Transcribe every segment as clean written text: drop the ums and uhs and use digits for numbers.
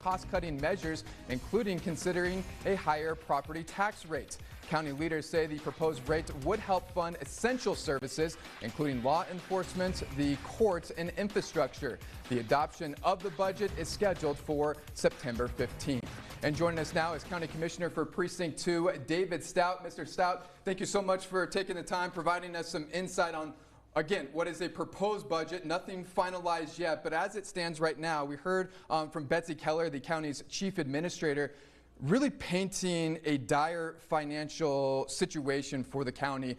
cost-cutting measures, including considering a higher property tax rate. County leaders say the proposed rate would help fund essential services, including law enforcement, the courts, and infrastructure. The adoption of the budget is scheduled for September 15th. And joining us now is County Commissioner for Precinct 2, David Stout. Mr. Stout, thank you so much for taking the time, providing us some insight on, again, what is a proposed budget, nothing finalized yet, but as it stands right now, we heard from Betsy Keller, the county's chief administrator, really painting a dire financial situation for the county.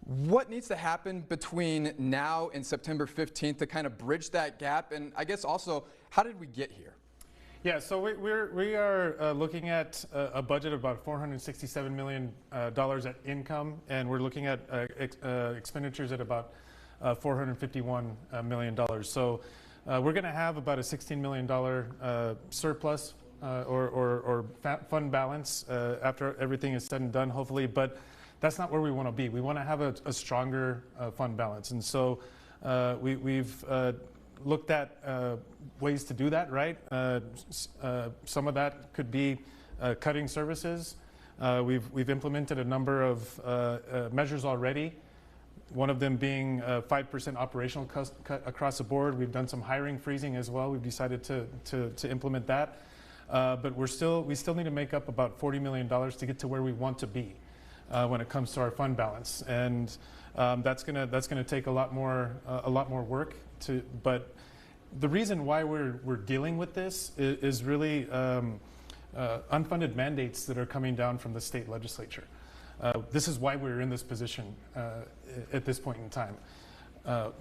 What needs to happen between now and September 15th to kind of bridge that gap? And I guess also, how did we get here? Yeah, so we are looking at a budget of about $467 million at income, and we're looking at expenditures at about $451 million. So we're going to have about a $16 million surplus or fund balance after everything is said and done, hopefully, but that's not where we want to be. We want to have a stronger fund balance, and so we've looked at ways to do that, right? Some of that could be cutting services. We've implemented a number of measures already, one of them being 5% operational cut across the board. We've done some hiring freezing as well. We've decided to implement that. But we still need to make up about $40 million to get to where we want to be when it comes to our fund balance, and that's gonna take a lot more work. But the reason why we're dealing with this is really unfunded mandates that are coming down from the state legislature. This is why we're in this position at this point in time.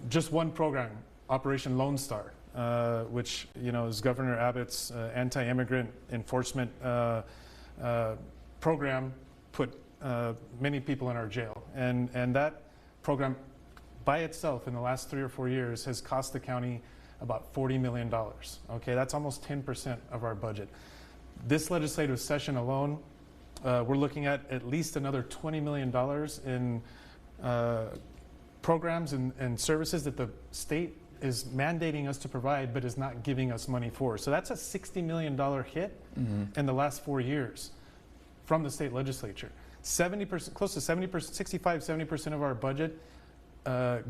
Just one program, Operation Lone Star, which is Governor Abbott's anti-immigrant enforcement program, put many people in our jail, and that program by itself in the last 3 or 4 years has cost the county about $40 million. Okay, that's almost 10% of our budget. This legislative session alone, we're looking at least another $20 million in programs and services that the state is mandating us to provide but is not giving us money for. So that's a $60 million hit in the last 4 years from the state legislature. 70%, close to 70%, 65-70% of our budget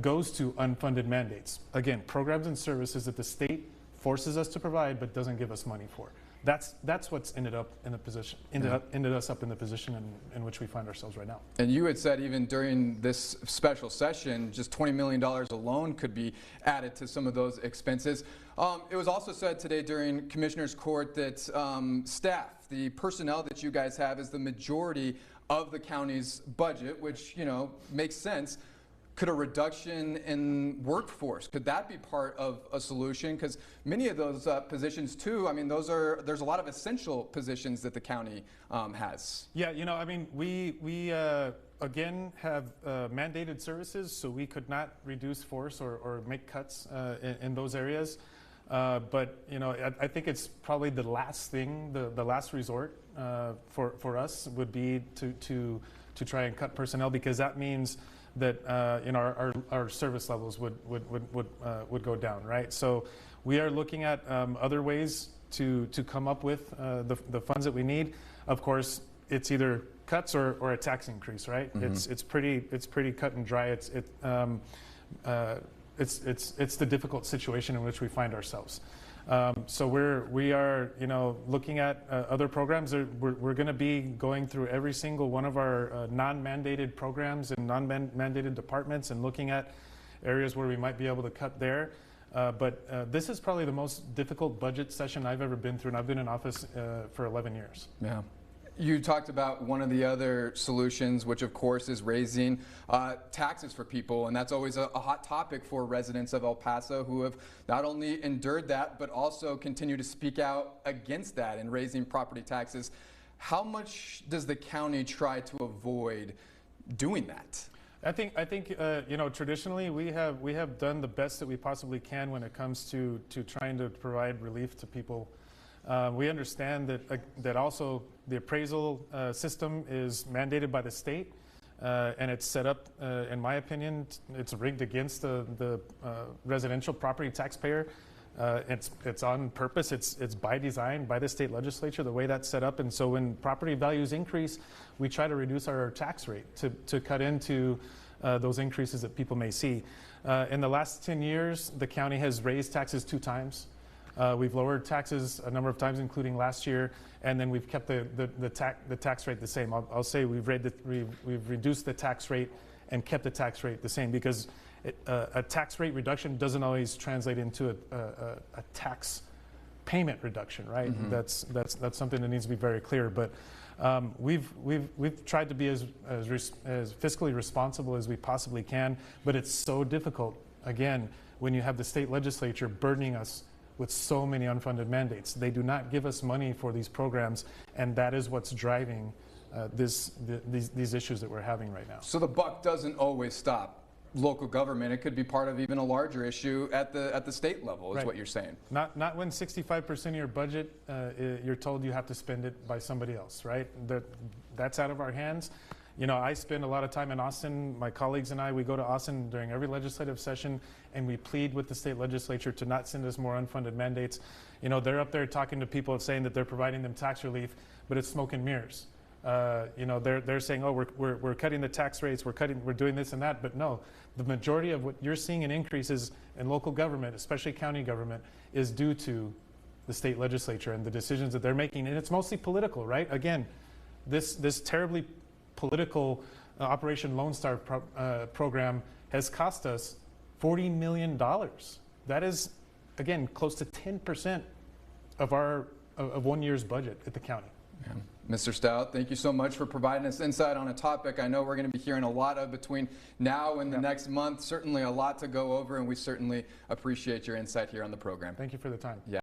goes to unfunded mandates. Again, programs and services that the state forces us to provide but doesn't give us money for. That's what's ended us up in the position in which we find ourselves right now. And you had said even during this special session, just $20 million alone could be added to some of those expenses. It was also said today during Commissioner's Court that staff, the personnel that you guys have, is the majority of the county's budget, which makes sense. Could a reduction in workforce, could that be part of a solution? Because many of those positions too, I mean, there's a lot of essential positions that the county has. Yeah, I mean, we again have mandated services, so we could not reduce force or make cuts in those areas. But I think it's probably the last thing, the last resort for us would be to try and cut personnel, because that means that our service levels would go down, right? So we are looking at other ways to come up with the funds that we need. Of course, it's either cuts or a tax increase, right? It's pretty cut and dry. It's the difficult situation in which we find ourselves. So we are looking at other programs. We're going to be going through every single one of our non-mandated programs and non-mandated departments and looking at areas where we might be able to cut there. But this is probably the most difficult budget session I've ever been through, and I've been in office for 11 years. Yeah. You talked about one of the other solutions, which of course is raising taxes for people, and that's always a hot topic for residents of El Paso who have not only endured that but also continue to speak out against that and raising property taxes. How much does the county try to avoid doing that? I think traditionally we have done the best that we possibly can when it comes to trying to provide relief to people. We understand that also the appraisal system is mandated by the state, and it's set up, in my opinion, it's rigged against the residential property taxpayer. It's on purpose. It's by design by the state legislature, the way that's set up. And so when property values increase, we try to reduce our tax rate to cut into those increases that people may see. In the last 10 years, the county has raised taxes 2 times. We've lowered taxes a number of times, including last year, and then we've kept the tax rate the same. I'll say we've reduced the tax rate and kept the tax rate the same, because a tax rate reduction doesn't always translate into a tax payment reduction, right? Mm-hmm. That's something that needs to be very clear. But we've tried to be as fiscally responsible as we possibly can. But it's so difficult, again, when you have the state legislature burdening us with so many unfunded mandates. They do not give us money for these programs, and that is what's driving these issues that we're having right now. So the buck doesn't always stop local government. It could be part of even a larger issue at the state level, is right. What you're saying. Not when 65% of your budget, you're told you have to spend it by somebody else, right? That's out of our hands. You know, I spend a lot of time in Austin. My colleagues and I, we go to Austin during every legislative session, and we plead with the state legislature to not send us more unfunded mandates. You know, they're up there talking to people saying that they're providing them tax relief, but it's smoke and mirrors. You know, they're saying, oh, we're cutting the tax rates, we're doing this and that, but no, the majority of what you're seeing in increases in local government, especially county government, is due to the state legislature and the decisions that they're making, and it's mostly political, right? Again, this terribly political Operation Lone Star program has cost us $40 million. That is, again, close to 10% of 1 year's budget at the county. Yeah. Mr. Stout, thank you so much for providing us insight on a topic I know we're going to be hearing a lot of between now and the next month. Certainly a lot to go over, and we certainly appreciate your insight here on the program. Thank you for the time. Yeah.